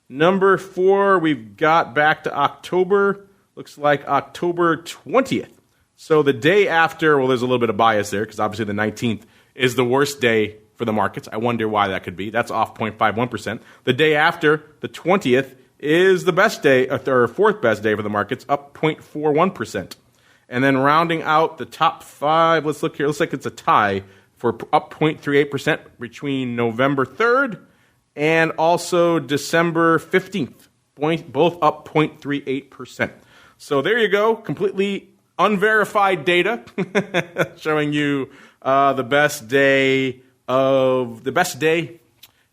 Number 4, we've got back to October. Looks like October 20th. So the day after, well, there's a little bit of bias there because obviously the 19th is the worst day for the markets. I wonder why that could be. That's off 0.51%. The day after, the 20th, is the best day, or fourth best day for the markets, up 0.41%. And then rounding out the top 5, let's look here. Looks like it's a tie for up 0.38% between November 3rd and also December 15th, both up 0.38%. So there you go, completely unverified data showing you the best day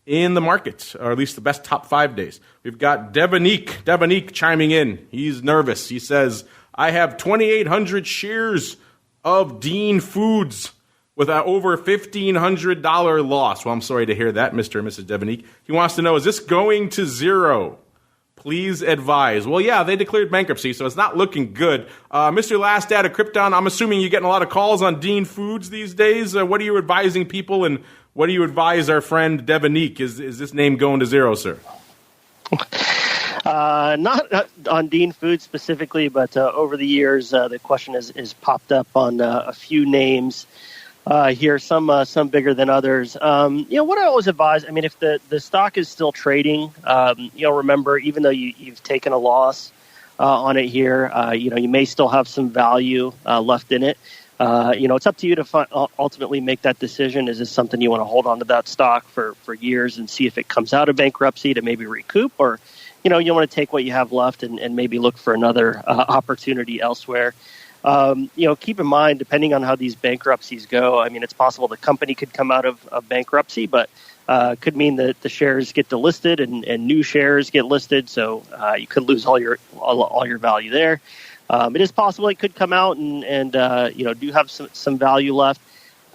in the market, or at least the best top 5 days. We've got DEVANIKH chiming in. He's nervous. He says, I have 2,800 shares of Dean Foods with an over $1,500 loss. Well, I'm sorry to hear that, Mr. and Mrs. DEVANIKH. He wants to know, is this going to zero? Please advise. Well, yeah, they declared bankruptcy, so it's not looking good. Mr. Last Data Krypton, I'm assuming you're getting a lot of calls on Dean Foods these days. What are you advising people, and what do you advise our friend DEVANIKH? Is this name going to zero, sir? Not on Dean Foods specifically, but over the years, the question has popped up on a few names here, some bigger than others. What I always advise, I mean, if the stock is still trading, remember, even though you've taken a loss on it here, you may still have some value left in it. It's up to you to ultimately make that decision. Is this something you want to hold on to that stock for years and see if it comes out of bankruptcy to maybe recoup, or you want to take what you have left and maybe look for another opportunity elsewhere? Keep in mind, depending on how these bankruptcies go, I mean, it's possible the company could come out of bankruptcy, but could mean that the shares get delisted and new shares get listed. So you could lose all your value there. It is possible it could come out and do have some value left.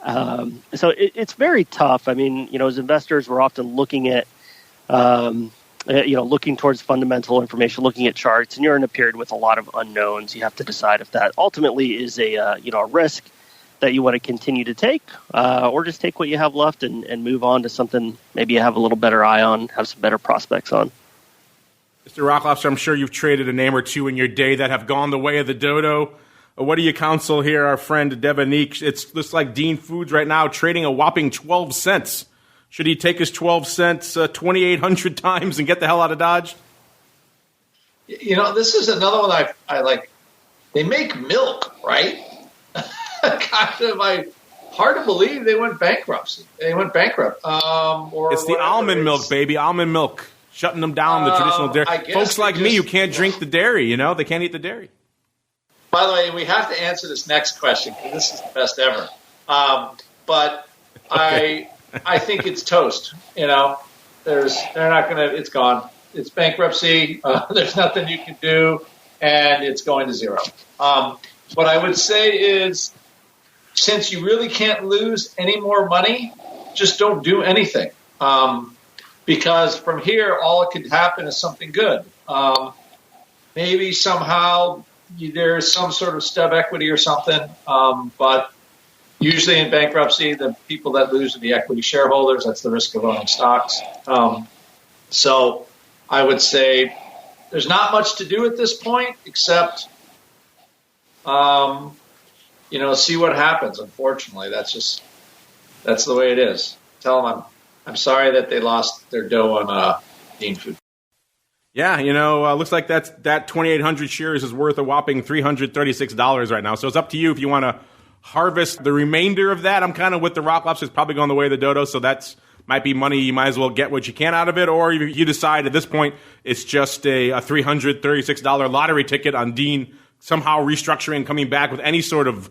So it's very tough. I mean, as investors, we're often looking at, looking towards fundamental information, looking at charts, and you're in a period with a lot of unknowns. You have to decide if that ultimately is a risk that you want to continue to take, or just take what you have left and move on to something maybe you have a little better eye on, have some better prospects on. Mr. Rocklobster, I'm sure you've traded a name or two in your day that have gone the way of the dodo. What do you counsel here, our friend DEVANIKH? It's just like Dean Foods right now, trading a whopping 12 cents. Should he take his 12 cents 2,800 times and get the hell out of Dodge? This is another one I like. They make milk, right? Hard to believe they went bankruptcy. They went bankrupt. It's the almond milk, baby. Almond milk. Shutting them down, the traditional dairy. Folks like me who can't drink the dairy, they can't eat the dairy. By the way, we have to answer this next question because this is the best ever. But I think it's toast. They're not going to. It's gone. It's bankruptcy. There's nothing you can do, and it's going to zero. What I would say is, since you really can't lose any more money, just don't do anything. Because from here, all it could happen is something good. Maybe somehow there's some sort of stub equity or something. But usually in bankruptcy, the people that lose are the equity shareholders. That's the risk of owning stocks. So I would say there's not much to do at this point except, see what happens. Unfortunately, that's the way it is. Tell them I'm sorry that they lost their dough on Dean Food. Yeah, looks like that 2,800 shares is worth a whopping $336 right now. So it's up to you if you want to harvest the remainder of that. I'm kind of with the Rocklobster. It's probably going the way of the dodo, so that's might be money. You might as well get what you can out of it, or you decide at this point it's just a $336 lottery ticket on Dean somehow restructuring, coming back with any sort of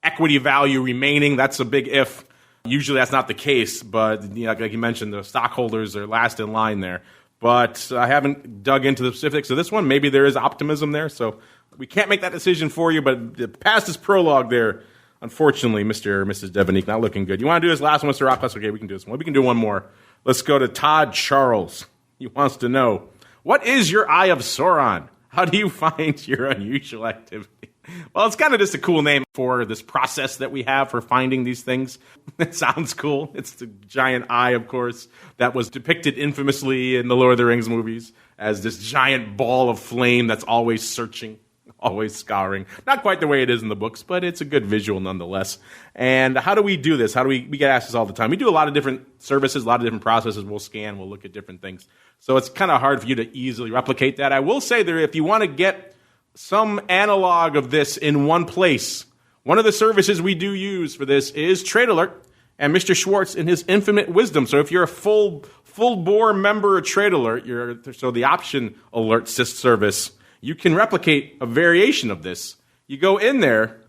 equity value remaining. That's a big if. Usually that's not the case, but like you mentioned, the stockholders are last in line there. But I haven't dug into the specifics of this one. Maybe there is optimism there, so we can't make that decision for you. But past this prologue there, unfortunately, Mr. and Mrs. DEVANIKH, not looking good. You want to do this last one, Mr. Rockless? Okay, we can do this one. We can do one more. Let's go to Todd Charles. He wants to know, what is your Eye of Sauron? How do you find your unusual activity? Well, it's kind of just a cool name for this process that we have for finding these things. It sounds cool. It's the giant eye, of course, that was depicted infamously in the Lord of the Rings movies as this giant ball of flame that's always searching, always scouring. Not quite the way it is in the books, but it's a good visual nonetheless. And how do we do this? How do we get asked this all the time. We do a lot of different services, a lot of different processes. We'll scan, we'll look at different things. So it's kind of hard for you to easily replicate that. I will say that if you want to get some analog of this in one place, one of the services we do use for this is Trade Alert and Mr. Schwartz in his infinite wisdom. So if you're a full-bore member of Trade Alert, so the option alert service, you can replicate a variation of this. You go in there,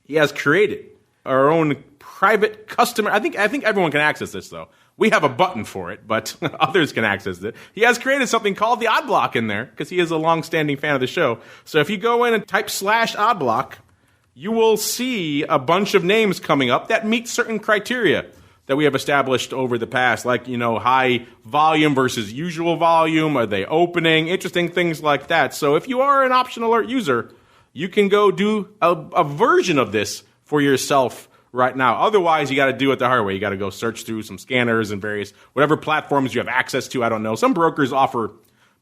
he has created our own private customer. I think everyone can access this, though. We have a button for it, but others can access it. He has created something called the Odd Block in there because he is a long-standing fan of the show. So if you go in and type /Odd Block, you will see a bunch of names coming up that meet certain criteria that we have established over the past, like, high volume versus usual volume. Are they opening? Interesting things like that. So if you are an option alert user, you can go do a version of this for yourself right now. Otherwise, you got to do it the hard way. You got to go search through some scanners and whatever platforms you have access to. I don't know. Some brokers offer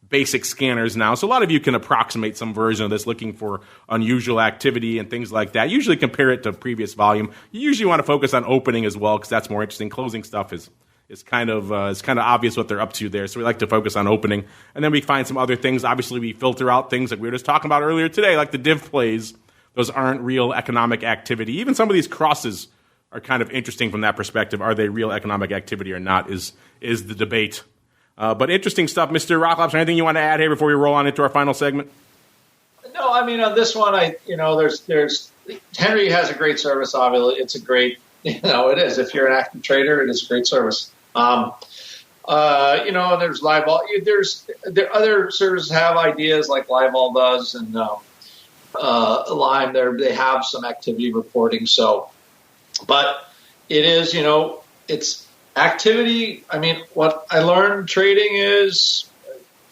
basic scanners now, so a lot of you can approximate some version of this looking for unusual activity and things like that. Usually compare it to previous volume. You usually want to focus on opening as well because that's more interesting. Closing stuff is kind of obvious what they're up to there, so we like to focus on opening. And then we find some other things. Obviously, we filter out things like we were just talking about earlier today, like the div plays. Those aren't real economic activity. Even some of these crosses are kind of interesting from that perspective. Are they real economic activity or not is the debate. But interesting stuff. Mr. Rocklobster, anything you want to add here before we roll on into our final segment? No, I mean, on this one, there's Henry has a great service. Obviously, it's a great, it is. If you're an active trader, it is a great service. There's live vol. There other services have ideas like LiveVol does, and Lime. They have some activity reporting. So, but it is, it's activity. I mean, what I learned trading is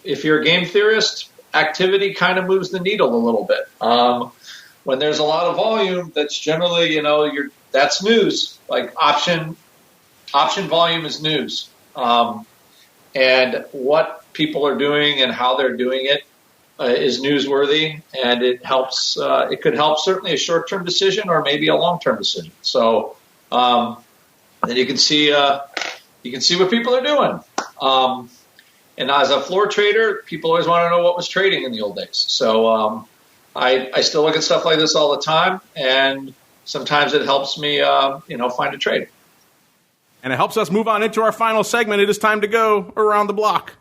if you're a game theorist, activity kind of moves the needle a little bit. When there's a lot of volume, that's generally, that's news. Like option volume is news. And what people are doing and how they're doing it is newsworthy, and it helps. It could help certainly a short-term decision or maybe a long-term decision. So then you can see what people are doing. And as a floor trader, people always want to know what was trading in the old days. So I still look at stuff like this all the time, and sometimes it helps me, find a trade. And it helps us move on into our final segment. It is time to go around the block.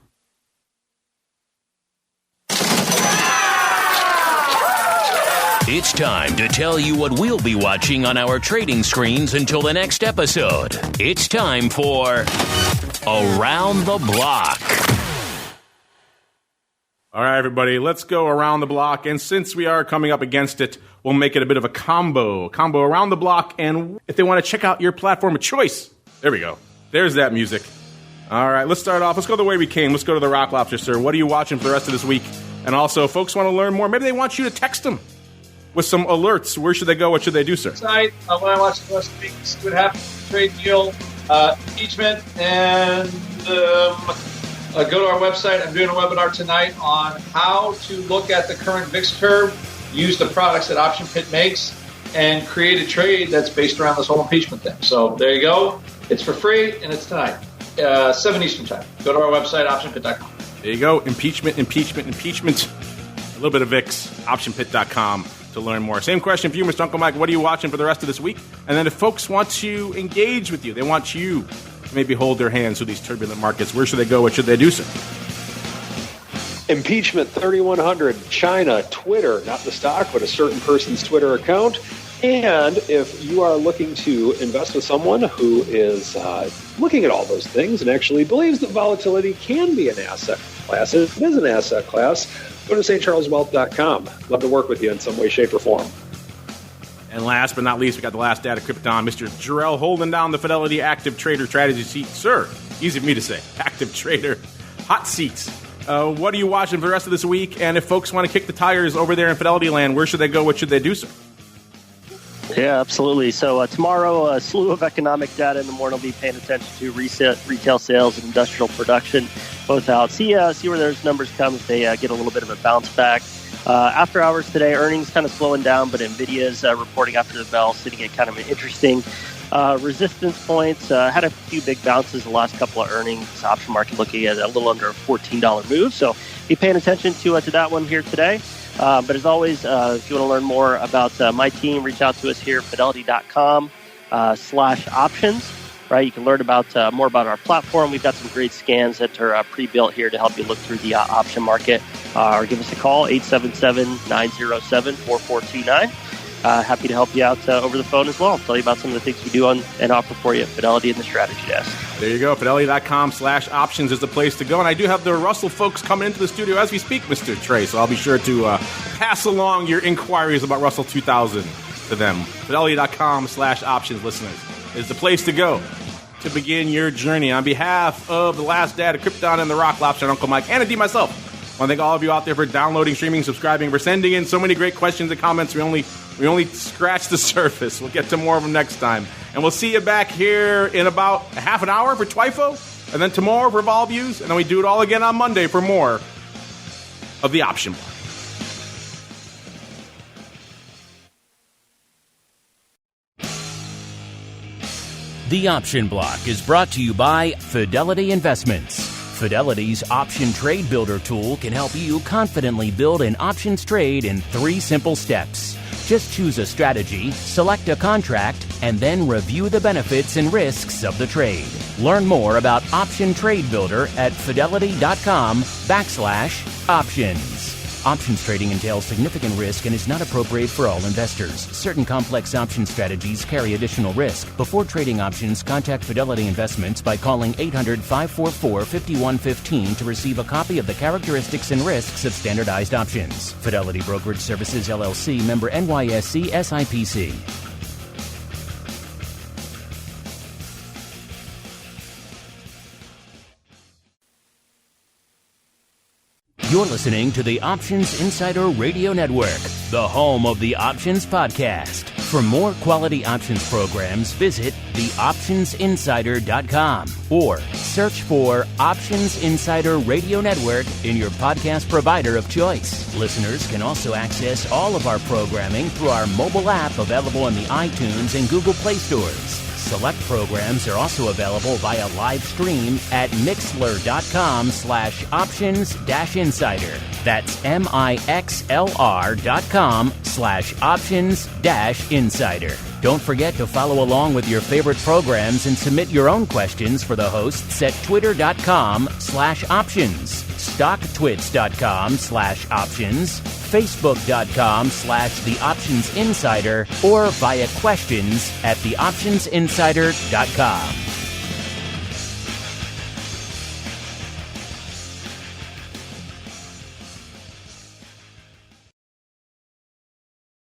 It's time to tell you what we'll be watching on our trading screens until the next episode. It's time for Around the Block. All right, everybody, let's go around the block. And since we are coming up against it, we'll make it a bit of a combo around the block. And if they want to check out your platform of choice, there we go. There's that music. All right, let's start off. Let's go the way we came. Let's go to the Rock Lobster, sir. What are you watching for the rest of this week? And also, folks want to learn more. Maybe they want you to text them with some alerts. Where should they go? What should they do, sir? Tonight, when I watch the rest of the week, see what happens. Trade deal, impeachment, and go to our website. I'm doing a webinar tonight on how to look at the current VIX curve, use the products that Option Pit makes, and create a trade that's based around this whole impeachment thing. So there you go. It's for free, and it's tonight, 7 Eastern time. Go to our website, optionpit.com. There you go. Impeachment. A little bit of VIX, optionpit.com to learn more. Same question for you, Mr. Uncle Mike. What are you watching for the rest of this week? And then if folks want to engage with you, they want you to maybe hold their hands through these turbulent markets, where should they go? What should they do, sir? Impeachment 3100, China, Twitter, not the stock, but a certain person's Twitter account. And if you are looking to invest with someone who is looking at all those things and actually believes that volatility can be an asset class, it is an asset class, go to stcharleswealth.com. Love to work with you in some way, shape, or form. And last but not least, we got the last data Krypton, Mr. Jarrell, holding down the Fidelity Active Trader strategy seat. Sir, easy for me to say, Active Trader, hot seats. What are you watching for the rest of this week? And if folks want to kick the tires over there in Fidelity Land, where should they go? What should they do, sir? Yeah, absolutely. So tomorrow, a slew of economic data in the morning. I'll be paying attention to retail sales and industrial production, both out. See where those numbers come if they get a little bit of a bounce back. After hours today, earnings kind of slowing down, but NVIDIA's reporting after the bell, sitting at kind of an interesting resistance points. Had a few big bounces the last couple of earnings. Option market looking at a little under a $14 move. So be paying attention to that one here today. But as always, if you want to learn more about my team, reach out to us here at fidelity.com/options. Right, you can learn about more about our platform. We've got some great scans that are pre-built here to help you look through the option market. Or give us a call, 877-907-4429. Happy to help you out over the phone as well. Tell you about some of the things we do and offer for you at Fidelity and the Strategy Desk. There you go. Fidelity.com/options is the place to go. And I do have the Russell folks coming into the studio as we speak, Mr. Trey. So I'll be sure to pass along your inquiries about Russell 2000 to them. Fidelity.com/options, listeners, is the place to go to begin your journey. On behalf of the Last Data, Krypton, and the Rock Lobster, and Uncle Mike, and indeed myself, I want to thank all of you out there for downloading, streaming, subscribing, for sending in so many great questions and comments. We only scratched the surface. We'll get to more of them next time. And we'll see you back here in about a half an hour for TWIFO, and then tomorrow for Vol Views, and then we do it all again on Monday for more of the Option Block. The Option Block is brought to you by Fidelity Investments. Fidelity's Option Trade Builder tool can help you confidently build an options trade in 3 simple steps. Just choose a strategy, select a contract, and then review the benefits and risks of the trade. Learn more about Option Trade Builder at fidelity.com/options. Options trading entails significant risk and is not appropriate for all investors. Certain complex option strategies carry additional risk. Before trading options, contact Fidelity Investments by calling 800-544-5115 to receive a copy of the characteristics and risks of standardized options. Fidelity Brokerage Services, LLC, member NYSE SIPC. You're listening to the Options Insider Radio Network, the home of the Options Podcast. For more quality options programs, visit theoptionsinsider.com or search for Options Insider Radio Network in your podcast provider of choice. Listeners can also access all of our programming through our mobile app available in the iTunes and Google Play stores. Select programs are also available via live stream at mixlr.com/options-insider. That's mixlr.com/options-insider. Don't forget to follow along with your favorite programs and submit your own questions for the hosts at twitter.com/options, stocktwits.com/options, facebook.com/theoptionsinsider, or via questions at theoptionsinsider.com.